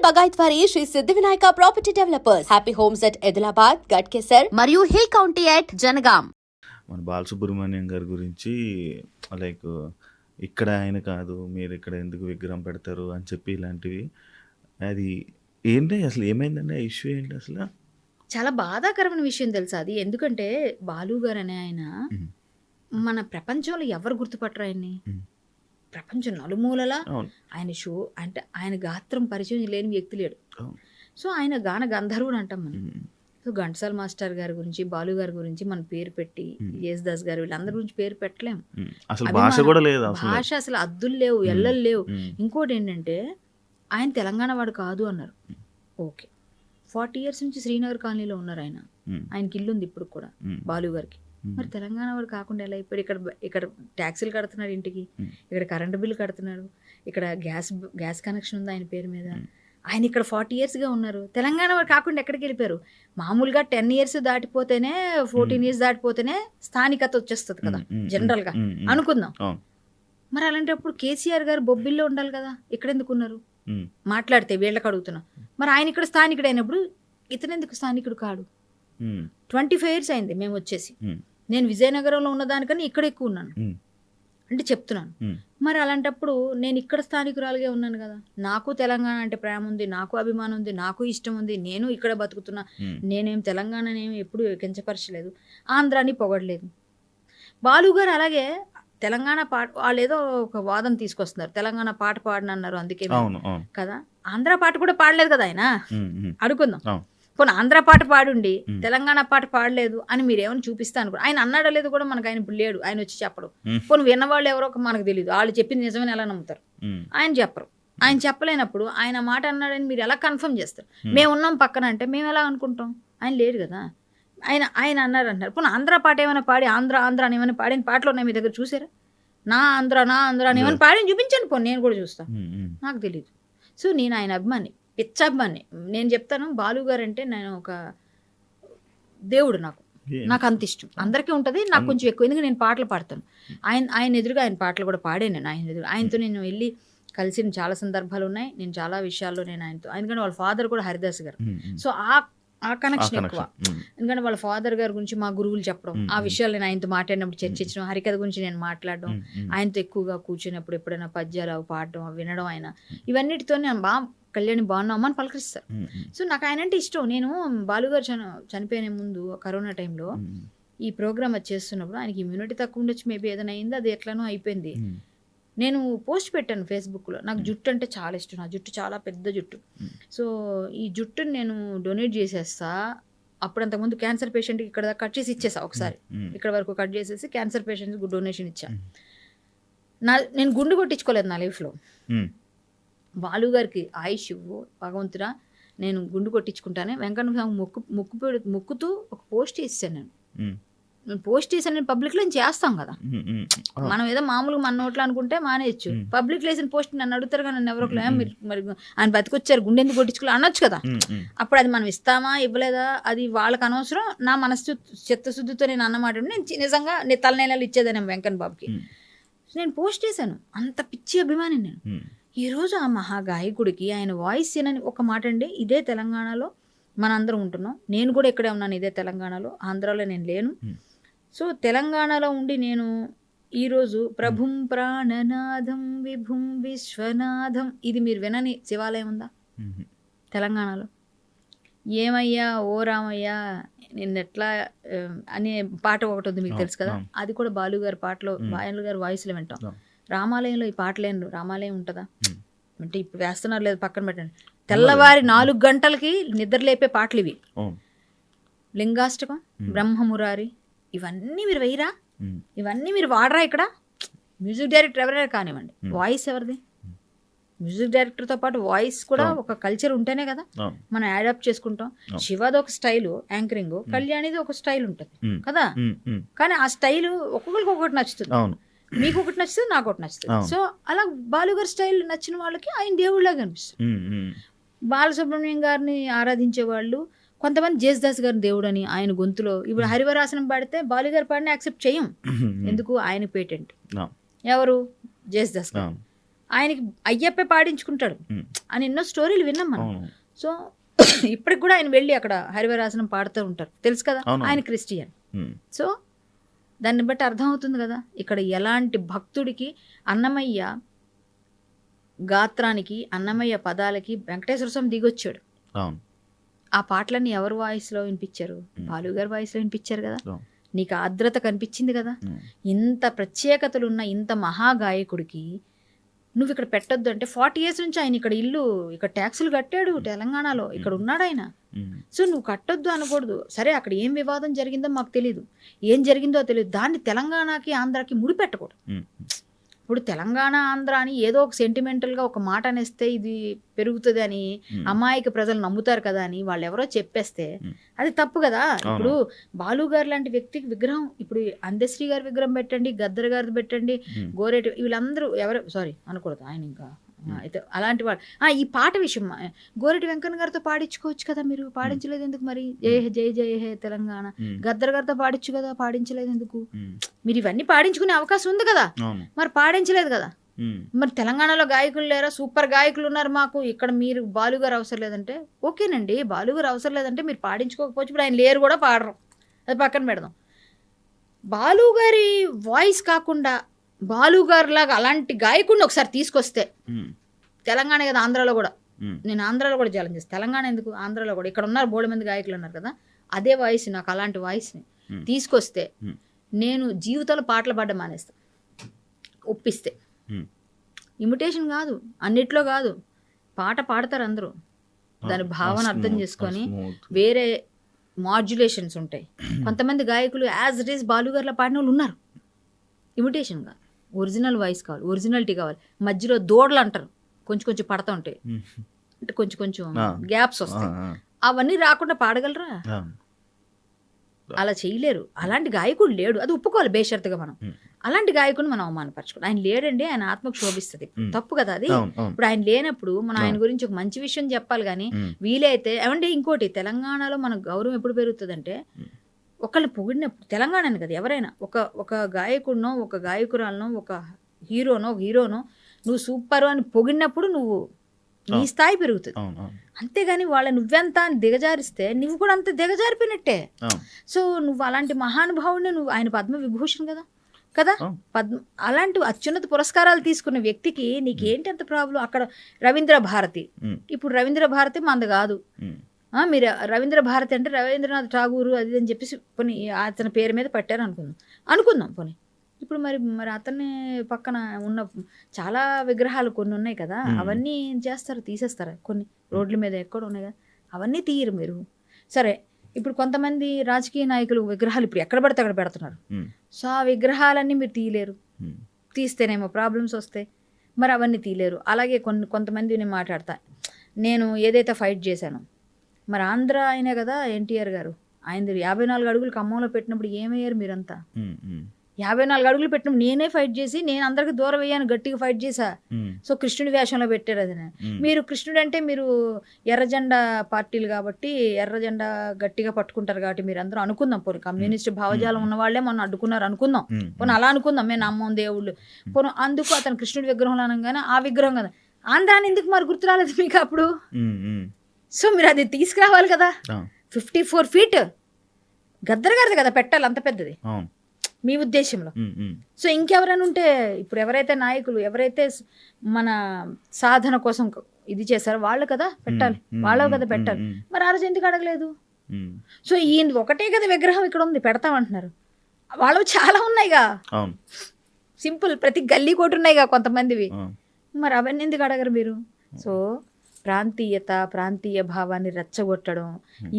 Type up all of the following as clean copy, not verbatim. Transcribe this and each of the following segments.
బగాయత్ వారి శ్రీ సిద్ధి Vinayaka property developers. Happy homes at Edilabad, Ghatkesar మరియు hill county at Jangaon. మన బాలసుబ్రహ్మణ్యం గారి గురించి లైక్ ఇక్కడ ఆయన కాదు, మీరు ఇక్కడ ఎందుకు విగ్రహం పెడతారు అని చెప్పి ఇలాంటివి, అది ఏంటి అసలు, ఏమైందండి ఆ ఇష్యూ ఏంటి అసలు? చాలా బాధాకరమైన విషయం తెలుసా అది. ఎందుకంటే బాలు గారు అనే ఆయన మన ప్రపంచంలో ఎవరు గుర్తుపట్టరు ఆయన్ని. ప్రపంచం నలుమూలలా ఆయన షో అంటే ఆయన గాత్రం పరిచయం లేని వ్యక్తి లేడు. సో ఆయన గాన గంధర్వుడు అంటాం మనం. సో ఘంటసాల మాస్టర్ గారి గురించి, బాలు గారి గురించి మన పేరు పెట్టి, యేసుదాస్ గారు వీళ్ళందరి గురించి పేరు పెట్టలేము. భాష అసలు అద్దులు లేవు, ఎల్లలు లేవు. ఇంకోటి ఏంటంటే ఆయన తెలంగాణ వాడు కాదు అన్నారు. ఓకే, 40 years నుంచి శ్రీనగర్ కాలనీలో ఉన్నారు ఆయన. ఆయనకి ఇల్లు ఉంది ఇప్పుడు కూడా బాలు గారికి. మరి తెలంగాణ వాడు కాకుండా ఎలా ఇప్పుడు ఇక్కడ ట్యాక్సీలు కడుతున్నాడు, ఇంటికి ఇక్కడ కరెంటు బిల్లు కడుతున్నాడు, ఇక్కడ గ్యాస్ కనెక్షన్ ఉంది ఆయన పేరు మీద. ఆయన ఇక్కడ 40 yearsగా ఉన్నారు. తెలంగాణ వాడు కాకుండా ఎక్కడికి వెళ్ళిపోయారు? మామూలుగా 10 years దాటిపోతేనే, 14 years దాటిపోతేనే స్థానికత వచ్చేస్తుంది కదా జనరల్గా అనుకుందాం. మరి అలాంటప్పుడు కేసీఆర్ గారు బొబ్బిల్లో ఉండాలి కదా, ఇక్కడ ఎందుకు ఉన్నారు? మాట్లాడితే వీళ్ళకి అడుగుతున్నా. మరి ఆయన ఇక్కడ స్థానికుడు అయినప్పుడు ఇతను ఎందుకు స్థానికుడు కాడు? 25 years అయింది మేము వచ్చేసి. నేను విజయనగరంలో ఉన్నదానికన్నా ఇక్కడ ఎక్కువ ఉన్నాను అంటే చెప్తున్నాను. మరి అలాంటప్పుడు నేను ఇక్కడ స్థానికురాలుగా ఉన్నాను కదా, నాకు తెలంగాణ అంటే ప్రేమ ఉంది, నాకు అభిమానం ఉంది, నాకు ఇష్టం ఉంది, నేను ఇక్కడ బతుకుతున్నా. నేనేం తెలంగాణనేమి ఎప్పుడు కించపరచలేదు, ఆంధ్రాని పొగడలేదు. బాలు గారు అలాగే తెలంగాణ పాట, వాళ్ళు ఏదో ఒక వాదన తీసుకొస్తున్నారు, తెలంగాణ పాట పాడనన్నారు అందుకే కదా. ఆంధ్ర పాట కూడా పాడలేదు కదా ఆయన. అడుగుందాం, పోనీ ఆంధ్ర పాట పాడుండి తెలంగాణ పాట పాడలేదు అని మీరేమని చూపిస్తాను కూడా. ఆయన అన్నాడో లేదు కూడా మనకు ఆయన ఇప్పుడు లేడు, ఆయన వచ్చి చెప్పడు. పోనీ విన్నవాళ్ళు ఎవరో మనకు తెలియదు, వాళ్ళు చెప్పింది నిజమని ఎలా నమ్ముతారు? ఆయన చెప్పరు. ఆయన చెప్పలేనప్పుడు ఆయన మాట అన్నాడని మీరు ఎలా కన్ఫర్మ్ చేస్తారు? మేము ఉన్నాం పక్కన అంటే మేము ఎలా అనుకుంటాం? ఆయన లేడు కదా. ఆయన అన్నారు. పోనీ ఆంధ్ర పాట ఏమైనా పాడి, ఆంధ్ర అని ఏమైనా పాడిన పాటలు ఉన్నాయి మీ దగ్గర, చూసారా? నా ఆంధ్ర అని ఏమైనా పాడిని చూపించండి, పోనీ నేను కూడా చూస్తాను. నాకు తెలియదు. సో నేను ఆయన అభిమాని, పిచ్చాభిమాని. నేను చెప్తాను, బాలు గారు అంటే నేను ఒక దేవుడు. నాకు అంత ఇష్టం. అందరికీ ఉంటుంది, నాకు కొంచెం ఎక్కువ, ఎందుకంటే నేను పాటలు పాడతాను. ఆయన ఎదురుగా ఆయన పాటలు కూడా పాడాను నేను. ఆయనతో నేను వెళ్ళి కలిసిన చాలా సందర్భాలు ఉన్నాయి. నేను చాలా విషయాల్లో నేను ఆయనతో, ఎందుకంటే వాళ్ళ ఫాదర్ కూడా హరిదాస్ గారు. సో ఆ కనెక్షన్ ఎక్కువ. ఎందుకంటే వాళ్ళ ఫాదర్ గారి గురించి మా గురువులు చెప్పడం, ఆ విషయాలు నేను ఆయనతో మాట్లాడినప్పుడు చర్చించడం, హరికథ గురించి నేను మాట్లాడడం, ఆయనతో ఎక్కువగా కూర్చున్నప్పుడు ఎప్పుడైనా పద్యాలు అవి పాడడం, వినడం, ఆయన ఇవన్నిటితో నేను కళ్యాణి బాగున్నామా అని పలకరిస్తారు. సో నాకు ఆయన అంటే ఇష్టం. నేను బాలుగారు చనిపోయిన ముందు కరోనా టైంలో ఈ ప్రోగ్రామ్ అది చేస్తున్నప్పుడు ఆయనకి ఇమ్యూనిటీ తక్కువ ఉండొచ్చు, మేబీ ఏదైనా అయింది, అది ఎట్లానో అయిపోయింది. నేను పోస్ట్ పెట్టాను ఫేస్బుక్లో, నాకు జుట్టు అంటే చాలా ఇష్టం, నా జుట్టు చాలా పెద్ద జుట్టు. సో ఈ జుట్టుని నేను డొనేట్ చేసేస్తా. అప్పుడు అంతకుముందు క్యాన్సర్ పేషెంట్కి ఇక్కడ దాకా కట్ చేసి ఇచ్చేసా, ఒకసారి ఇక్కడ వరకు కట్ చేసేసి క్యాన్సర్ పేషెంట్కి డొనేషన్ ఇచ్చా. నేను గుండు కొట్టించుకోలేదు నా లైఫ్లో. బాలు గారికి ఆయుష్ ఇవ్వు భగవంతుడా, నేను గుండు కొట్టించుకుంటానే. వెంకన్న మొక్కుతూ ఒక పోస్ట్ చేసాను. నేను పోస్ట్ చేశాను, నేను పబ్లిక్లో నేను చేస్తాం కదా. మనం ఏదో మామూలుగా మన నోట్లో అనుకుంటే మానేయచ్చు. పబ్లిక్లో వేసిన పోస్ట్ నన్ను అడుగుతారు కదా, నన్ను ఎవరో మీరు మరి ఆయన బతికొచ్చారు, గుండె ఎందుకు కొట్టించుకోవాలి అనొచ్చు కదా. అప్పుడు అది మనం ఇస్తామా ఇవ్వలేదా అది వాళ్ళకి అనవసరం. నా మనసు చిత్తశుద్ధితో నేను అన్నమాట నేను నిజంగా నేను తలనేళ్ళు ఇచ్చేదాన్ని వెంకన్న బాబుకి. నేను పోస్ట్ చేశాను, అంత పిచ్చి అభిమాని నేను. ఈరోజు ఆ మహాగాయకుడికి ఆయన వాయిస్ ఏనని ఒక మాట అండి. ఇదే తెలంగాణలో మనందరం ఉంటున్నాం, నేను కూడా ఇక్కడే ఉన్నాను, ఇదే తెలంగాణలో, ఆంధ్రాలో నేను లేను. సో తెలంగాణలో ఉండి నేను ఈరోజు ప్రభుం ప్రాణనాథం విభుం విశ్వనాథం, ఇది మీరు వినని శివాలయం ఉందా తెలంగాణలో? ఏమయ్యా ఓ రామయ్యా నిన్నెట్లా అనే పాట ఒకటి ఉంది, మీకు తెలుసు కదా. అది కూడా బాలు గారి పాటలో, బాలు గారి వాయిస్లో వింటాం. రామాలయంలో ఈ పాటలేను, రామాలయం ఉంటుందా అంటే ఇప్పుడు వేస్తున్నారు లేదు పక్కన పెట్టండి. తెల్లవారి 4 గంటలకి నిద్ర లేపే పాటలు ఇవి. లింగాష్టకం, బ్రహ్మమురారి, ఇవన్నీ మీరు వెయ్యరా? ఇవన్నీ మీరు వాడరా? ఇక్కడ మ్యూజిక్ డైరెక్టర్ ఎవరైనా కానివ్వండి, వాయిస్ ఎవరిది? మ్యూజిక్ డైరెక్టర్తో పాటు వాయిస్ కూడా ఒక కల్చర్ ఉంటేనే కదా మనం అడాప్ట్ చేసుకుంటాం. శివది ఒక స్టైలు యాంకరింగ్, కళ్యాణిది ఒక స్టైల్ ఉంటుంది కదా. కానీ ఆ స్టైల్ ఒక్కొక్కరికి ఒక్కొక్కటి నచ్చుతుంది. మీకు ఒకటి నచ్చుతుంది, నాకు ఒకటి నచ్చుతుంది. సో అలా బాలుగారి స్టైల్ నచ్చిన వాళ్ళకి ఆయన దేవుళ్ళగా కనిపిస్తుంది. బాలసుబ్రహ్మణ్యం గారిని ఆరాధించే వాళ్ళు కొంతమంది జేసుదాస్ గారిని దేవుడు అని ఆయన గొంతులో. ఇప్పుడు హరివరాసనం పాడితే బాలుగారు పాడిన యాక్సెప్ట్ చేయం, ఎందుకు? ఆయన పేటెంట్. ఎవరు? జేసుదాస్ గారు. ఆయనకి అయ్యప్పే పాడించుకుంటాడు అని ఎన్నో స్టోరీలు విన్నాం మనం. అవును. సో ఇప్పటికి కూడా ఆయన వెళ్ళి అక్కడ హరివరాసనం పాడుతూ ఉంటారు, తెలుసు కదా. అవును. ఆయన క్రిస్టియన్. ఉమ్. సో దాన్ని బట్టి అర్థమవుతుంది కదా ఇక్కడ ఎలాంటి భక్తుడికి అన్నమయ్య గాత్రానికి, అన్నమయ్య పదాలకి వెంకటేశ్వర స్వామి దిగొచ్చాడు. అవును. ఆ పాటలన్నీ ఎవరు వాయిస్లో వినిపించారు? బాలు గారి వాయిస్లో వినిపించారు కదా. అవును. నీకు ఆర్ద్రత కనిపించింది కదా. ఉమ్. ఇంత ప్రత్యేకతలున్న ఇంత మహాగాయకుడికి నువ్వు ఇక్కడ పెట్టొద్దు అంటే 40 years నుంచి ఆయన ఇక్కడ ఇల్లు, ఇక్కడ ట్యాక్సులు కట్టాడు తెలంగాణలో, ఇక్కడ ఉన్నాడు ఆయన. ఉమ్. సో నువ్వు కట్టొద్దు అనకూడదు. సరే అక్కడ ఏం వివాదం జరిగిందో మాకు తెలియదు, ఏం జరిగిందో తెలియదు, దాన్ని తెలంగాణకి ఆంధ్రాకి ముడిపెట్టకూడదు. ఉమ్. ఇప్పుడు తెలంగాణ ఆంధ్ర అని ఏదో ఒక సెంటిమెంటల్గా ఒక మాట అనేస్తే ఇది పెరుగుతుంది అని అమాయక ప్రజలు నమ్ముతారు కదా అని వాళ్ళు ఎవరో చెప్పేస్తే అది తప్పు కదా. ఇప్పుడు బాలు గారు లాంటి వ్యక్తికి విగ్రహం, ఇప్పుడు అందశ్రీ గారి విగ్రహం పెట్టండి, గద్దర్ గారిది పెట్టండి, గోరేటి, వీళ్ళందరూ ఎవరు సారీ అనకూడదు ఆయన ఇంకా అయితే అలాంటి వాడు. ఈ పాట విషయం గోరెటి వెంకన్న గారితో పాడించుకోవచ్చు కదా, మీరు పాడించలేదు ఎందుకు మరి? జయ హే జయ జయ హే తెలంగాణ, గద్దర్ గారితో పాడించు కదా, పాడించలేదు ఎందుకు? మీరు ఇవన్నీ పాడించుకునే అవకాశం ఉంది కదా, మరి పాడించలేదు కదా. మరి తెలంగాణలో గాయకులు లేరా? సూపర్ గాయకులు ఉన్నారు మాకు, ఇక్కడ మీరు బాలుగారు అవసరం లేదంటే ఓకేనండి, బాలుగారు అవసరం లేదంటే మీరు పాడించుకోకపోవచ్చు. ఇప్పుడు ఆయన లేరు కూడా, పాడరు, అది పక్కన పెడదాం. బాలుగారి వాయిస్ కాకుండా బాలుగారు లాగా అలాంటి గాయకుడిని ఒకసారి తీసుకొస్తే తెలంగాణ కదా, ఆంధ్రాలో కూడా, నేను ఆంధ్రాలో కూడా ఛాలెంజ్ చేస్తాను, తెలంగాణ ఎందుకు ఆంధ్రాలో కూడా, ఇక్కడ ఉన్నారు బోడు మంది గాయకులు ఉన్నారు కదా, అదే వాయిస్ నాకు అలాంటి వాయిస్ని తీసుకొస్తే నేను జీవితంలో పాటలు పాడడం మానేస్తాను. ఒప్పిస్తే ఇమిటేషన్ కాదు, అన్నిట్లో కాదు, పాట పాడతారు అందరూ, దాని భావన అర్థం చేసుకొని వేరే మాడ్యులేషన్స్ ఉంటాయి. కొంతమంది గాయకులు యాజ్ ఇట్ ఈస్ బాలుగారిలో పాడిన వాళ్ళు ఉన్నారు. ఇమిటేషన్ కాదు, ఒరిజినల్ వాయిస్ కావాలి, ఒరిజినాలిటీ కావాలి. మధ్యలో దూడలు అంటారు, కొంచెం కొంచెం పడతా ఉంటాయి, అంటే కొంచెం కొంచెం గ్యాప్స్ వస్తాయి, అవన్నీ రాకుండా పాడగలరా? అలా చేయలేరు. అలాంటి గాయకుడు లేడు, అది ఒప్పుకోవాలి బేషరతుగా. మనం అలాంటి గాయకుని మనం అవమానపరచుకోవాలి. ఆయన లేడండి, ఆయన ఆత్మకు శోభిస్తుంది, తప్పు కదా అది. ఇప్పుడు ఆయన లేనప్పుడు మనం ఆయన గురించి ఒక మంచి విషయం చెప్పాలి. కానీ వీలైతే ఏమంటే ఇంకోటి, తెలంగాణలో మన గౌరవం ఎప్పుడు పెరుగుతుందంటే ఒకళ్ళని పొగిడినప్పుడు, తెలంగాణని కదా ఎవరైనా, ఒక గాయకుడినో, ఒక గాయకురాలనో, ఒక హీరోనో నువ్వు సూపర్ అని పొగిడినప్పుడు నువ్వు నీ స్థాయి పెరుగుతుంది. అంతేగాని వాళ్ళ నువ్వెంత అని దిగజారిస్తే నువ్వు కూడా అంత దిగజారిపోయినట్టే. సో నువ్వు అలాంటి మహానుభావుడిని, నువ్వు ఆయన పద్మ విభూషణ్ కదా అలాంటి అత్యున్నత పురస్కారాలు తీసుకున్న వ్యక్తికి నీకేంటి అంత ప్రాబ్లం? అక్కడ రవీంద్ర భారతి, ఇప్పుడు రవీంద్ర భారతి మంద కాదు, మీరు రవీంద్ర భారతి అంటే రవీంద్రనాథ్ ఠాగూరు అది అని చెప్పేసి పోనీ అతని పేరు మీద పెట్టారు అనుకుందాం పోనీ. ఇప్పుడు మరి అతన్ని పక్కన ఉన్న చాలా విగ్రహాలు కొన్ని ఉన్నాయి కదా, అవన్నీ ఏం చేస్తారు? తీసేస్తారు. కొన్ని రోడ్ల మీద ఎక్కడ ఉన్నాయి కదా, అవన్నీ తీయరు మీరు. సరే, ఇప్పుడు కొంతమంది రాజకీయ నాయకులు విగ్రహాలు ఇప్పుడు ఎక్కడ పడితే అక్కడ పెడుతున్నారు. సో ఆ విగ్రహాలన్నీ మీరు తీయలేరు, తీస్తేనేమో ప్రాబ్లమ్స్ వస్తాయి, మరి అవన్నీ తీయలేరు. అలాగే కొంతమంది నేను మాట్లాడతా, నేను ఏదైతే ఫైట్ చేశానో, మరి ఆంధ్ర అయినా కదా ఎన్టీఆర్ గారు, ఆయన 54 అడుగులు ఖమ్మంలో పెట్టినప్పుడు ఏమయ్యారు మీరంతా? 54 అడుగులు పెట్టినప్పుడు నేనే ఫైట్ చేసి, నేను అందరికి దూరం అయ్యాను, గట్టిగా ఫైట్ చేశా. సో కృష్ణుడి వేషంలో పెట్టారు అది. మీరు కృష్ణుడు అంటే మీరు ఎర్రజెండా పార్టీలు కాబట్టి ఎర్రజెండా గట్టిగా పట్టుకుంటారు కాబట్టి మీరు అందరూ అనుకుందాం, పోనీ కమ్యూనిస్ట్ భావజాలం ఉన్న వాళ్ళే మొన్న అడ్డుకున్నారు అనుకుందాం, పోనీ అలా అనుకుందాం, మేము నమ్మం దేవుళ్ళు, పోనీ అందుకు అతను కృష్ణుడి విగ్రహంలో అనగానే ఆ విగ్రహం కదా, ఆంధ్రాన్ని ఎందుకు మరి గుర్తు రాలేదు మీకు అప్పుడు? సో మీరు అది తీసుకురావాలి కదా. 54 feet గద్దర్ గారిది కదా పెట్టాలి, అంత పెద్దది మీ ఉద్దేశంలో. సో ఇంకెవరైనా ఉంటే, ఇప్పుడు ఎవరైతే నాయకులు, ఎవరైతే మన సాధన కోసం ఇది చేశారో వాళ్ళు కదా పెట్టాలి, వాళ్ళ కదా పెట్టాలి. మరి ఆ రోజు ఎందుకు అడగలేదు? సో ఈయన ఒకటే కదా విగ్రహం ఇక్కడ ఉంది పెడతామంటున్నారు, వాళ్ళు చాలా ఉన్నాయిగా, సింపుల్ ప్రతి గల్లీ కోటి ఉన్నాయిగా కొంతమందివి, మరి అవన్నీ ఎందుకు అడగరు మీరు? సో ప్రాంతీయ భావాన్ని రెచ్చగొట్టడం,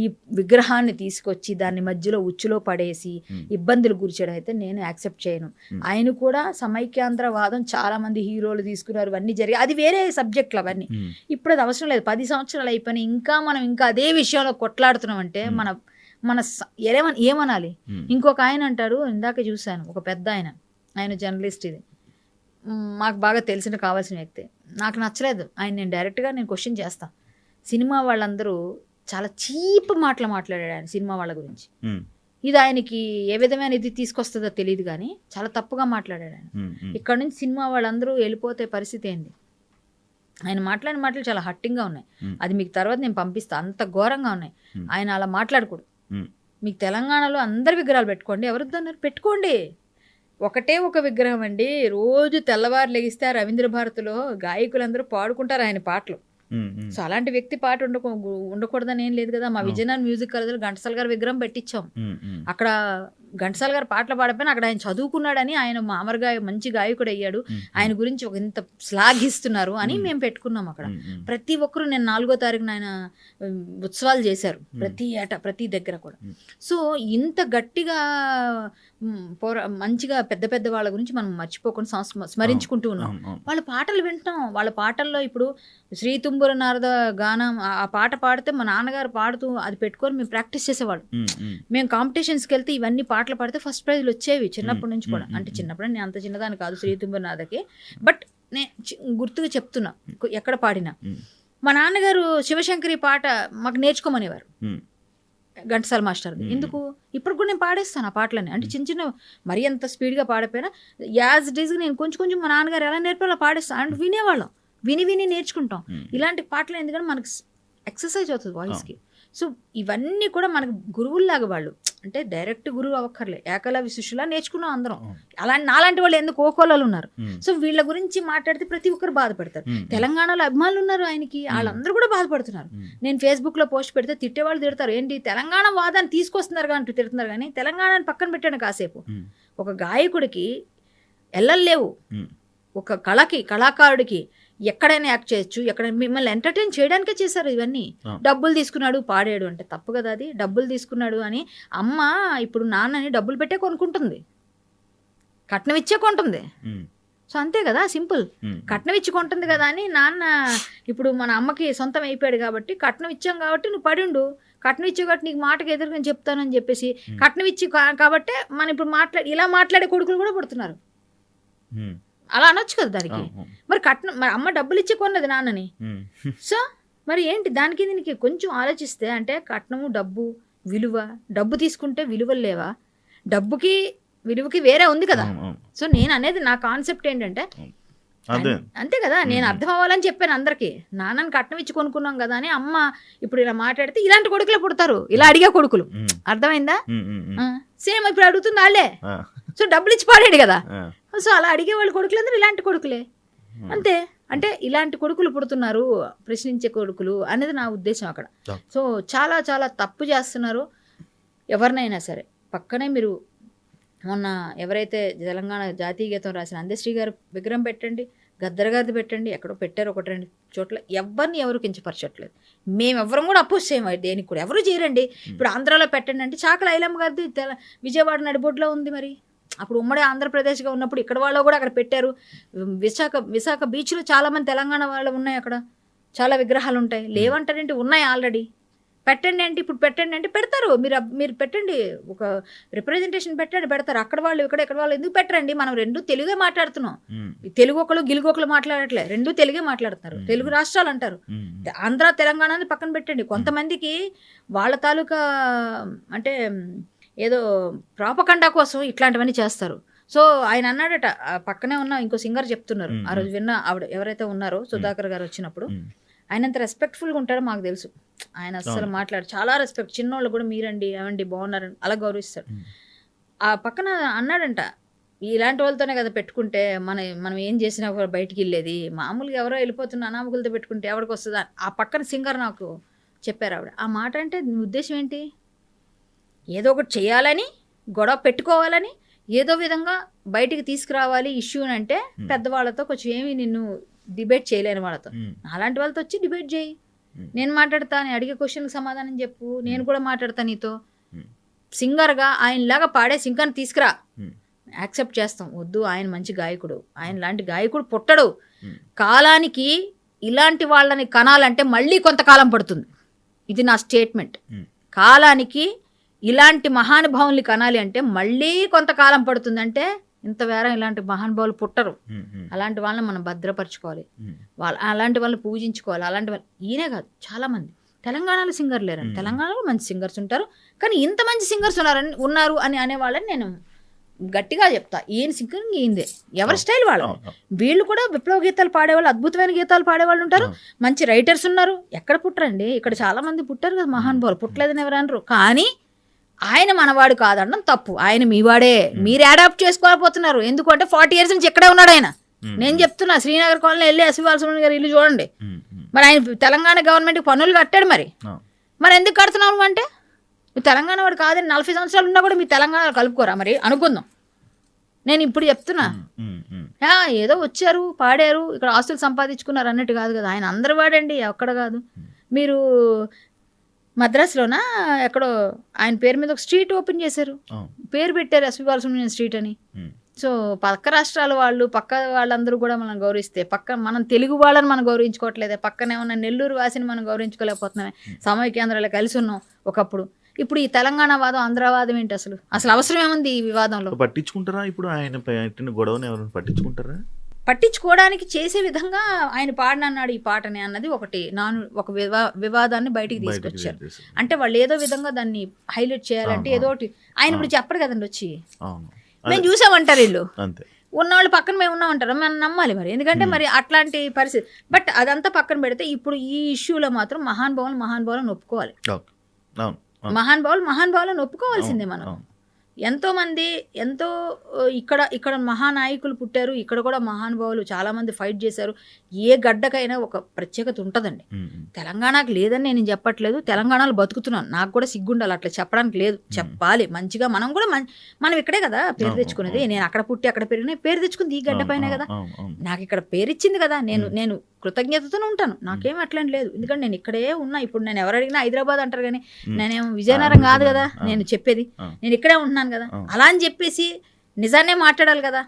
ఈ విగ్రహాన్ని తీసుకొచ్చి దాన్ని మధ్యలో ఉచ్చులో పడేసి ఇబ్బందులు గురిచడం అయితే నేను యాక్సెప్ట్ చేయను. ఆయన కూడా సమైక్యాంధ్రవాదం చాలా మంది హీరోలు తీసుకున్నారు, అన్నీ జరిగాయి, అది వేరే సబ్జెక్టులు అవన్నీ. ఇప్పుడు అది అవసరం లేదు, 10 సంవత్సరాలు అయిపోయినాయి, ఇంకా అదే విషయంలో కొట్లాడుతున్నాం అంటే మన ఏమనాలి? ఇంకొక ఆయన అంటారు, ఇందాక చూశాను, ఒక పెద్ద ఆయన జర్నలిస్ట్, ఇది మాకు బాగా తెలిసిన కావాల్సిన వ్యక్తి, నాకు నచ్చలేదు ఆయన. నేను డైరెక్ట్గా క్వశ్చన్ చేస్తాను, సినిమా వాళ్ళందరూ చాలా చీప్ మాటలు మాట్లాడాడు ఆయన సినిమా వాళ్ళ గురించి. ఇది ఆయనకి ఏ విధమైన ఇది తీసుకొస్తుందో తెలియదు కానీ చాలా తప్పుగా మాట్లాడాడు ఆయన. ఇక్కడ నుంచి సినిమా వాళ్ళందరూ వెళ్ళిపోతే పరిస్థితి ఏంది? ఆయన మాట్లాడిన మాటలు చాలా హట్టింగ్గా ఉన్నాయి. అది మీకు తర్వాత నేను పంపిస్తా, అంత ఘోరంగా ఉన్నాయి. ఆయన అలా మాట్లాడకూడదు. మీకు తెలంగాణలో అందరి విగ్రహాలు పెట్టుకోండి, ఎవరిద్దన్నారు పెట్టుకోండి, ఒకటే ఒక విగ్రహం అండి. రోజు తెల్లవారు లెగిస్తే రవీంద్ర భారతిలో గాయకులందరూ పాడుకుంటారు ఆయన పాటలు. సో అలాంటి వ్యక్తి పాట ఉండకూడదని ఏం లేదు కదా. మా విజయనగరం మ్యూజిక్ కాలేజీలో ఘంటసాల గారి విగ్రహం పెట్టించాం. అక్కడ ఘంటసాల గారు పాటలు పాడపోయినా అక్కడ ఆయన చదువుకున్నాడని, ఆయన మామూలుగా మంచి గాయకుడు అయ్యాడు, ఆయన గురించి ఒక ఇంత శ్లాఘిస్తున్నారు అని మేము పెట్టుకున్నాం అక్కడ. ప్రతి ఒక్కరు నేను 4వ తారీఖున ఆయన ఉత్సవాలు చేశారు ప్రతి ఏటా ప్రతి దగ్గర కూడా. సో ఇంత గట్టిగా మంచిగా పెద్ద పెద్ద వాళ్ళ గురించి మనం మర్చిపోకుండా స్మరించుకుంటూ ఉన్నాం. వాళ్ళ పాటలు వింటాం. వాళ్ళ పాటల్లో ఇప్పుడు శ్రీ తుంబుర నారద గానం ఆ పాట పాడితే మా నాన్నగారు పాడుతూ అది పెట్టుకొని మేము ప్రాక్టీస్ చేసేవాళ్ళు. మేము కాంపిటీషన్స్కి వెళ్తే ఇవన్నీ పాటలు పాడితే ఫస్ట్ ప్రైజ్లు వచ్చేవి చిన్నప్పటి నుంచి కూడా. అంటే చిన్నప్పుడు నేను అంత చిన్నదాన్ని కాదు శ్రీ తుంబుర నారదకి, బట్ నేను గుర్తుగా చెప్తున్నా ఎక్కడ పాడినా. మా నాన్నగారు శివశంకరి పాట మాకు నేర్చుకోమనేవారు ఘంటసాల మాస్టర్. ఎందుకు ఇప్పుడు కూడా నేను పాడేస్తాను ఆ పాటలని. అంటే చిన్న చిన్న మరీ అంత స్పీడ్గా పాడపోయినా యాజ్ ఇట్ ఈజ్ నేను కొంచెం కొంచెం మా నాన్నగారు ఎలా నేర్పాలో పాడేస్తాను. అండ్ వినేవాళ్ళం, విని విని నేర్చుకుంటాం. ఇలాంటి పాటలు ఎందుకంటే మనకు ఎక్సర్సైజ్ అవుతుంది వాయిస్కి. సో ఇవన్నీ కూడా మనకు గురువుల్లాగా వాళ్ళు, అంటే డైరెక్ట్ గురువు అవ్వక్కర్లే, ఏకలవ్య శిష్యులా నేర్చుకున్నాం అందరం. అలాంటి నాలాంటి వాళ్ళు ఎందుకు కోకోలలో ఉన్నారు. సో వీళ్ళ గురించి మాట్లాడితే ప్రతి ఒక్కరు బాధపడతారు. తెలంగాణలో అభిమానులు ఉన్నారు ఆయనకి, వాళ్ళందరూ కూడా బాధపడుతున్నారు. నేను ఫేస్బుక్లో పోస్ట్ పెడితే తిట్టేవాళ్ళు తిడతారు, ఏంటి తెలంగాణ వాదాన్ని తీసుకొస్తున్నారు కానీ తిడుతున్నారు, కానీ తెలంగాణని పక్కన పెట్టాను కాసేపు. ఒక గాయకుడికి ఎల్లలేవు, ఒక కళాకారుడికి ఎక్కడైనా యాక్ట్ చేయొచ్చు, ఎక్కడ మిమ్మల్ని ఎంటర్టైన్ చేయడానికే చేశారు ఇవన్నీ. డబ్బులు తీసుకున్నాడు పాడాడు అంటే తప్పు కదా అది. డబ్బులు తీసుకున్నాడు అని అమ్మ ఇప్పుడు నాన్నని డబ్బులు పెట్టే కొనుక్కుంటుంది, కట్నం ఇచ్చే కొంటుంది. సో అంతే కదా, సింపుల్. కట్నం ఇచ్చి కొంటుంది కదా అని నాన్న ఇప్పుడు మన అమ్మకి సొంతం అయిపోయాడు కాబట్టి కట్నం ఇచ్చాం కాబట్టి నువ్వు పడిండు, కట్నం ఇచ్చే కాబట్టి నీకు మాటకు ఎదురుగా చెప్తానని చెప్పేసి కట్నం ఇచ్చి కాబట్టి మనం ఇప్పుడు ఇలా మాట్లాడే కొడుకులు కూడా పుడుతున్నారు. అలా అనొచ్చు కదా దానికి. మరి కట్నం, మరి అమ్మ డబ్బులు ఇచ్చి కొన్నది నాన్నని. సో మరి ఏంటి దానికి దీనికి కొంచెం ఆలోచిస్తే, అంటే కట్నము డబ్బు విలువ, డబ్బు తీసుకుంటే విలువలు లేవా? డబ్బుకి విలువకి వేరే ఉంది కదా. సో నేను అనేది నా కాన్సెప్ట్ ఏంటంటే అంతే కదా, నేను అర్థం అవ్వాలని చెప్పాను అందరికి. నాన్నని కట్నం ఇచ్చి కొనుక్కున్నాం కదా అని అమ్మ ఇప్పుడు ఇలా మాట్లాడితే ఇలాంటి కొడుకులే పుడతారు, ఇలా అడిగే కొడుకులు. అర్థమైందా? సేమ్ ఇప్పుడు అడుగుతుంది వాళ్ళే. సో డబ్బులు ఇచ్చి పాడాడు కదా, సో అలా అడిగే వాళ్ళు కొడుకులందరూ ఇలాంటి కొడుకులే. అంతే. అంటే ఇలాంటి కొడుకులు పుడుతున్నారు, ప్రశ్నించే కొడుకులు అనేది నా ఉద్దేశం అక్కడ. సో చాలా చాలా తప్పు చేస్తున్నారు ఎవరినైనా సరే. పక్కనే మీరు మొన్న ఎవరైతే తెలంగాణ జాతీయ గీతం రాసిన అందశ్రీ గారు విగ్రహం పెట్టండి, గద్దర్ గారిది పెట్టండి, ఎక్కడో పెట్టారు 1-2 చోట్ల. ఎవరు కించపరచట్లేదు. మేమెవ్వరం కూడా అపోజ్ చేయము దేనికి కూడా, ఎవరు చేయరండి. ఇప్పుడు ఆంధ్రాలో పెట్టండి అంటే చాకల ఐలమ్మ గారిది విజయవాడ నడిబొడ్లో ఉంది. మరి అప్పుడు ఉమ్మడి ఆంధ్రప్రదేశ్గా ఉన్నప్పుడు ఇక్కడ వాళ్ళు కూడా అక్కడ పెట్టారు. విశాఖ బీచ్లో చాలామంది తెలంగాణ వాళ్ళు ఉన్నాయి, అక్కడ చాలా విగ్రహాలు ఉంటాయి. లేవంటారేంటి, ఉన్నాయి ఆల్రెడీ. పెట్టండి అంటే ఇప్పుడు పెట్టండి అంటే పెడతారు. మీరు పెట్టండి, ఒక రిప్రజెంటేషన్ పెట్టండి, పెడతారు. అక్కడ వాళ్ళు ఇక్కడ వాళ్ళు ఎందుకు పెట్టరండి? మనం రెండు తెలుగే మాట్లాడుతున్నాం. తెలుగు ఒకళ్ళు గిలుగు ఒకళ్ళు మాట్లాడట్లే, రెండు తెలుగే మాట్లాడుతున్నారు. తెలుగు రాష్ట్రాలు అంటారు. ఆంధ్ర తెలంగాణని పక్కన పెట్టండి. కొంతమందికి వాళ్ళ తాలూకా అంటే ఏదో ప్రాపకండా కోసం ఇట్లాంటివన్నీ చేస్తారు. సో ఆయన అన్నాడట, పక్కనే ఉన్న ఇంకో సింగర్ చెప్తున్నారు, ఆ రోజు విన్న ఆవిడ ఎవరైతే ఉన్నారో సుధాకర్ గారు వచ్చినప్పుడు, ఆయన అంత రెస్పెక్ట్ఫుల్గా ఉంటారో మాకు తెలుసు. ఆయన అస్సలు మాట్లాడు చాలా రెస్పెక్ట్, చిన్నోళ్ళు కూడా మీరండి ఏమండి బాగున్నారని అలా గౌరవిస్తాడు. ఆ పక్కన అన్నాడంట, ఇలాంటి వాళ్ళతోనే కదా పెట్టుకుంటే మనం ఏం చేసినా బయటికి వెళ్ళేది, మామూలుగా ఎవరో వెళ్ళిపోతున్న అనామకులతో పెట్టుకుంటే ఎవరికి వస్తుందా. ఆ పక్కన సింగర్ నాకు చెప్పారు ఆవిడ. ఆ మాట అంటే ఉద్దేశం ఏంటి? ఏదో ఒకటి చేయాలని, గొడవ పెట్టుకోవాలని, ఏదో విధంగా బయటికి తీసుకురావాలి ఇష్యూని. అంటే పెద్దవాళ్ళతో కొంచెం ఏమి నిన్ను డిబేట్ చేయలేని వాళ్ళతో, అలాంటి వాళ్ళతో వచ్చి డిబేట్ చేయి. నేను మాట్లాడతా, నేను అడిగే క్వశ్చన్కి సమాధానం చెప్పు, నేను కూడా మాట్లాడతా నీతో. సింగర్గా ఆయనలాగా పాడే సింగర్ని తీసుకురా, యాక్సెప్ట్ చేస్తాం. వద్దు, ఆయన మంచి గాయకుడు, ఆయన లాంటి గాయకుడు పుట్టడు. కాలానికి ఇలాంటి వాళ్ళని కనాలంటే మళ్ళీ కొంతకాలం పడుతుంది. ఇది నా స్టేట్మెంట్. కాలానికి ఇలాంటి మహానుభావుల్ని కనాలి అంటే మళ్ళీ కొంతకాలం పడుతుంది. అంటే ఇంత వేరే ఇలాంటి మహానుభావులు పుట్టరు. అలాంటి వాళ్ళని మనం భద్రపరచుకోవాలి, అలాంటి వాళ్ళని పూజించుకోవాలి. అలాంటి వాళ్ళు ఈయనే కాదు, చాలామంది తెలంగాణలో సింగర్ లేరండి. తెలంగాణలో మంచి సింగర్స్ ఉంటారు, కానీ ఇంత మంచి సింగర్స్ ఉన్నారు అని అనేవాళ్ళని నేను గట్టిగా చెప్తా, ఈయన సింగరింగ్ ఈయందే, ఎవరి స్టైల్ వాళ్ళు. వీళ్ళు కూడా విప్లవ గీతాలు పాడేవాళ్ళు, అద్భుతమైన గీతాలు పాడేవాళ్ళు ఉంటారు, మంచి రైటర్స్ ఉన్నారు. ఎక్కడ పుట్టరండి, ఇక్కడ చాలా మంది పుట్టారు కదా మహానుభావులు, పుట్టలేదని ఎవరు అనరు. కానీ ఆయన మనవాడు కాదనడం తప్పు. ఆయన మీవాడే, మీరు అడాప్ట్ చేసుకోలేకపోతున్నారు. ఎందుకంటే 40 years నుంచి ఇక్కడే ఉన్నాడు ఆయన. నేను చెప్తున్నా, శ్రీనగర్ కాలనీ వెళ్ళి ఎస్వి బాలసుబ్రహ్మణ్యం గారు ఇల్లు చూడండి. మరి ఆయన తెలంగాణ గవర్నమెంట్కి పన్నులు కట్టాడు. మరి ఎందుకు కడుతున్నావు అంటే, తెలంగాణ వాడు కాదని 40 సంవత్సరాలు ఉన్నా కూడా మీ తెలంగాణలో కలుపుకోరా మరి అనుకుందాం. నేను ఇప్పుడు చెప్తున్నా, ఏదో వచ్చారు పాడారు ఇక్కడ ఆస్తులు సంపాదించుకున్నారు అన్నట్టు కాదు కదా. ఆయన అందరు వాడండి, ఎక్కడ కాదు. మీరు మద్రాసులోనా ఎక్కడో ఆయన పేరు మీద ఒక స్ట్రీట్ ఓపెన్ చేశారు, పేరు పెట్టారు ఎస్వి బాలసుబ్రహ్మణ్యం స్ట్రీట్ అని. సో పక్క రాష్ట్రాల వాళ్ళు, పక్క వాళ్ళందరూ కూడా మనం గౌరవిస్తే, పక్క మనం తెలుగు వాళ్ళని మనం గౌరవించుకోవట్లేదే, పక్కనే ఉన్న నెల్లూరు వాసిని మనం గౌరవించుకోలేకపోతున్నామే. సామూహిక కేంద్రాలు కలిసి ఉన్నాం ఒకప్పుడు. ఇప్పుడు ఈ తెలంగాణ వాదం, ఆంధ్రవాదం ఏంటి? అసలు అవసరం ఏముంది ఈ వివాదంలో? పట్టించుకుంటారా? ఇప్పుడు ఆయన పెట్టిన గొడవని ఎవరైనా పట్టించుకుంటారా? పట్టించుకోవడానికి చేసే విధంగా ఆయన పాడనన్నాడు ఈ పాటని అన్నది ఒకటి ఒక వివాదాన్ని బయటికి తీసుకొచ్చారు. అంటే వాళ్ళు ఏదో విధంగా దాన్ని హైలైట్ చేయాలంటే ఏదో ఒకటి. ఆయన ఇప్పుడు చెప్పరు కదండి వచ్చి, మేము చూసామంటారు వీళ్ళు, ఉన్నవాళ్ళు పక్కన మేము ఉన్నామంటారు, మనం నమ్మాలి మరి. ఎందుకంటే మరి అట్లాంటి పరిస్థితి. బట్ అదంతా పక్కన పెడితే ఇప్పుడు ఈ ఇష్యూలో మాత్రం మహానుభావులను ఒప్పుకోవాలి. మహానుభావులను ఒప్పుకోవాల్సిందే మనం. ఎంతో ఇక్కడ మహానాయకులు పుట్టారు, ఇక్కడ కూడా మహానుభావులు చాలా మంది ఫైట్ చేశారు. ఏ గడ్డకైనా ఒక ప్రత్యేకత ఉంటుందండి. తెలంగాణకు లేదని నేను చెప్పట్లేదు, తెలంగాణలో బతుకుతున్నాను, నాకు కూడా సిగ్గుండాలి అట్లా చెప్పడానికి లేదు, చెప్పాలి మంచిగా. మనం ఇక్కడే కదా పేరు తెచ్చుకునేది. నేను అక్కడ పుట్టి అక్కడ పెరిగిన పేరు తెచ్చుకుంది ఈ గడ్డ పైన కదా, నాకు ఇక్కడ పేరు ఇచ్చింది కదా. నేను కృతజ్ఞతతోనే ఉంటాను, నాకేం అట్లని లేదు. ఎందుకంటే నేను ఇక్కడే ఉన్నా. ఇప్పుడు నేను ఎవరు అడిగినా హైదరాబాద్ అంటారు, కానీ నేనేం విజయనగరం కాదు కదా నేను చెప్పేది, నేను ఇక్కడే ఉంటున్నాను కదా. అలా అని చెప్పేసి నిజాన్నే మాట్లాడాలి కదా.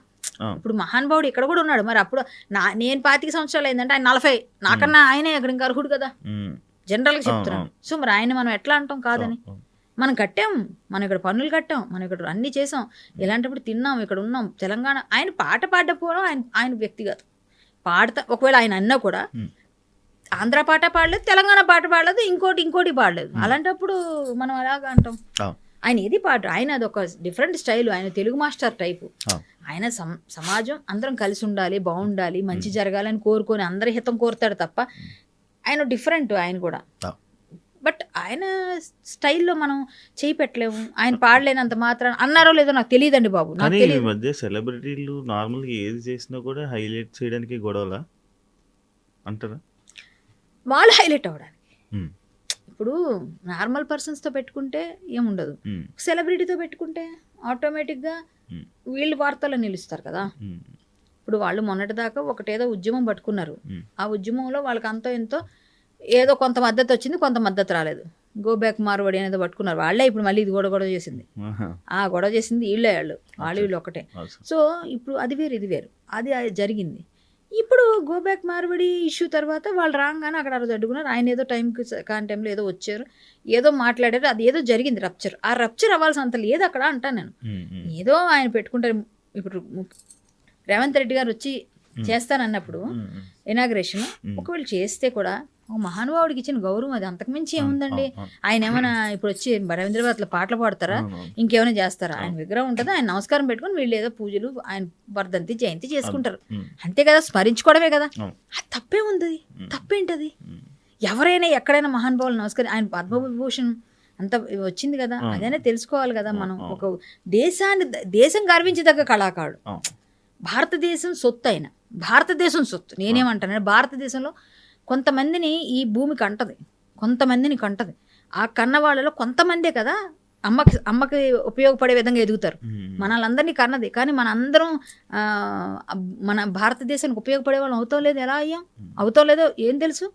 ఇప్పుడు మహానుభావుడు ఇక్కడ కూడా ఉన్నాడు. మరి అప్పుడు నేను 25 సంవత్సరాలు అయిందంటే ఆయన 40, నాకన్నా ఆయనే ఇక్కడ ఇంకా అర్హుడు కదా, జనరల్గా చెప్తున్నాను. సో మరి ఆయన మనం ఎట్లా అంటాం కాదని? మనం కట్టాం, మనం ఇక్కడ పన్నులు కట్టాం, మనం ఇక్కడ అన్ని చేసాం, ఇలాంటప్పుడు తిన్నాం, ఇక్కడ ఉన్నాం. తెలంగాణ ఆయన పాట పాడకపోవడం ఆయన వ్యక్తిగతం. పాడతా ఒకవేళ ఆయన అన్నా కూడా ఆంధ్ర పాట పాడలేదు, తెలంగాణ పాట పాడలేదు, ఇంకోటి పాడలేదు. అలాంటప్పుడు మనం అలాగా అంటాం. ఆయన ఏది పాట, ఆయన అదొక డిఫరెంట్ స్టైల్, ఆయన తెలుగు మాస్టర్ టైపు. ఆయన సమాజం అందరం కలిసి ఉండాలి, బాగుండాలి, మంచి జరగాలని కోరుకొని అందరి హితం కోరుతాడు తప్ప ఆయన డిఫరెంట్. ఆయన కూడా బట్ ఆయన స్టైల్లో మనం చేయి పెట్టలేము. ఆయన పాడలేనంత మాత్రం అన్నారో లేదో నాకు తెలియదండి బాబు. కానీ ఈ మధ్య సెలబ్రిటీలు నార్మల్గా ఏది చేసినా కూడా హైలైట్ చేయడానికి గొడవలా అంటారా? వాళ్ళు హైలైట్ అవ్వడానికి. ఇప్పుడు నార్మల్ పర్సన్స్తో పెట్టుకుంటే ఏముండదు, సెలబ్రిటీతో పెట్టుకుంటే ఆటోమేటిక్గా వీళ్ళు వార్తల్లో నిలుస్తారు కదా. ఇప్పుడు వాళ్ళు మొన్నటిదాకా ఒకటేదో ఉద్యమం పట్టుకున్నారు, ఆ ఉద్యమంలో వాళ్ళకి అంతో ఎంతో ఏదో కొంత మద్దతు వచ్చింది, కొంత మద్దతు రాలేదు. గో బ్యాక్ మార్వడి అనేది పట్టుకున్నారు వాళ్ళే. ఇప్పుడు మళ్ళీ ఇది గొడవ చేసింది, గొడవ చేసింది వీళ్ళు ఒకటే. సో ఇప్పుడు అది వేరు ఇది వేరు, అది జరిగింది. ఇప్పుడు గో బ్యాక్ మార్వడి ఇష్యూ తర్వాత వాళ్ళు రాగానే అక్కడ అడ్డుకున్నారు. ఆయన ఏదో కాని టైంలో ఏదో వచ్చారు, ఏదో మాట్లాడారు, అది ఏదో జరిగింది రప్చర్. ఆ రప్చర్ అవ్వాల్సిన అంత లేదు అక్కడ అంటాను నేను. ఏదో ఆయన పెట్టుకుంటారు. ఇప్పుడు రేవంత్ రెడ్డి గారు వచ్చి చేస్తానన్నప్పుడు ఇనాగ్రేషన్ ఒకవేళ చేస్తే కూడా మహానుభావుడికి ఇచ్చిన గౌరవం అది, అంతకుమించి ఏముందండి. ఆయన ఏమైనా ఇప్పుడు వచ్చి రవీంద్రనాథ్లో పాటలు పాడతారా, ఇంకేమైనా చేస్తారా? ఆయన విగ్రహం ఉంటుంది, ఆయన నమస్కారం పెట్టుకుని వీళ్ళు ఏదో పూజలు, ఆయన వర్ధంతి జయంతి చేసుకుంటారు, అంతే కదా, స్మరించుకోవడమే కదా. అది తప్పే ఉంది, తప్పేంటది? ఎవరైనా ఎక్కడైనా మహానుభావులు నమస్కారం, ఆయన పద్మవిభూషణ్ అంత వచ్చింది కదా, అదైనా తెలుసుకోవాలి కదా. మనం ఒక దేశం గర్వించదగ్గ కళాకారుడు, భారతదేశం సొత్తు. అయినా భారతదేశం సొత్తు. నేనేమంటాను, భారతదేశంలో కొంతమందిని ఈ భూమికి అంటది, కొంతమందిని కంటది. ఆ కన్న వాళ్ళలో కొంతమందే కదా అమ్మకి ఉపయోగపడే విధంగా ఎదుగుతారు. మనల్ని కన్నది, కానీ మనందరం మన భారతదేశానికి ఉపయోగపడే వాళ్ళం అవుతాం లేదు. ఎలా అయ్యాం? అవుతాం లేదో ఏం తెలుసు.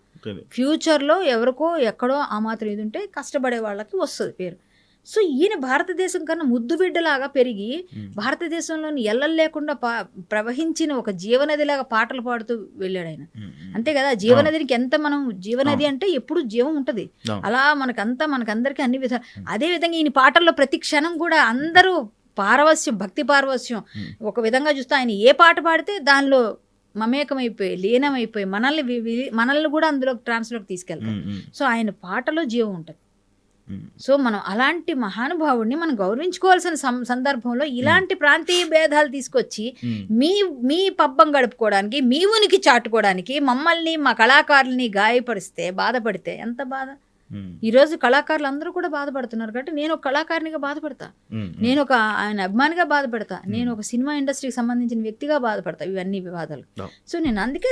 ఫ్యూచర్లో ఎవరికో ఎక్కడో ఆ మాత్రం ఇది ఉంటే కష్టపడే వాళ్ళకి వస్తుంది పేరు. సో ఈయన భారతదేశం కన్నా ముద్దు బిడ్డలాగా పెరిగి భారతదేశంలోని ఎల్లలు లేకుండా ప్రవహించిన ఒక జీవనదిలాగా పాటలు పాడుతూ వెళ్ళాడు ఆయన, అంతే కదా. జీవనదికి ఎంత మనం జీవనది అంటే ఎప్పుడు జీవం ఉంటుంది, అలా మనకందరికీ అన్ని విధాలు. అదే విధంగా ఈయన పాటల్లో ప్రతి క్షణం కూడా అందరూ పారవస్యం, భక్తి పారవస్యం. ఒక విధంగా చూస్తే ఆయన ఏ పాట పాడితే దానిలో మమేకమైపోయి లీనమైపోయి మనల్ని కూడా అందులో ట్రాన్స్లోకి తీసుకెళ్తారు. సో ఆయన పాటలో జీవం ఉంటుంది. సో మనం అలాంటి మహానుభావుడిని మనం గౌరవించుకోవాల్సిన సందర్భంలో ఇలాంటి ప్రాంతీయ భేదాలు తీసుకొచ్చి మీ పబ్బం గడుపుకోవడానికి మీ ఉనికి చాటుకోవడానికి మమ్మల్ని మా కళాకారుల్ని గాయపరిస్తే బాధపడితే ఎంత బాధ. ఈరోజు కళాకారులు అందరూ కూడా బాధపడుతున్నారు కాబట్టి నేను ఒక కళాకారినిగా బాధపడతా, నేను ఒక ఆయన అభిమానిగా బాధపడతా, నేను ఒక సినిమా ఇండస్ట్రీకి సంబంధించిన వ్యక్తిగా బాధపడతా ఇవన్నీ వివాదాలు. సో నేను అందుకే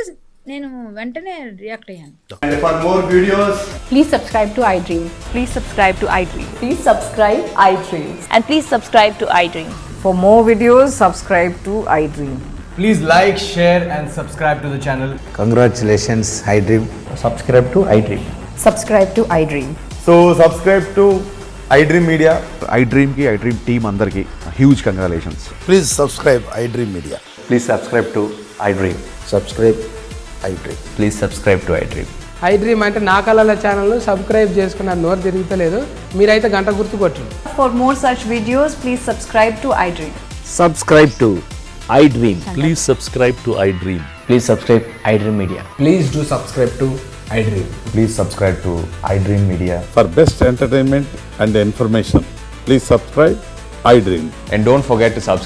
నేను వెంటనే రియాక్ట్ అయ్యాను. And for more videos, Please subscribe to iDream. Please subscribe to iDream. Please subscribe iDream. And please subscribe to iDream. For more videos, subscribe to iDream. please like, share and subscribe to the channel. Congratulations, iDream. Subscribe to iDream. Subscribe to iDream. So subscribe to iDream Media. iDream ki iDream team andarki huge congratulations. Please subscribe iDream Media. Please subscribe to iDream. Subscribe iDream. Please subscribe to iDream. iDream అంటే నా కళల channel subscribe చేసుకున్నారు, నోరు తిరుగుతలేదు, మీరైతే గంట గుర్తు కొట్టండి. For more such videos, please subscribe to iDream. Subscribe to iDream. Please subscribe to iDream. Please subscribe iDream Media. Please do subscribe to iDream. Please subscribe to iDream Media. For best entertainment and information, please subscribe iDream. And don't forget to subscribe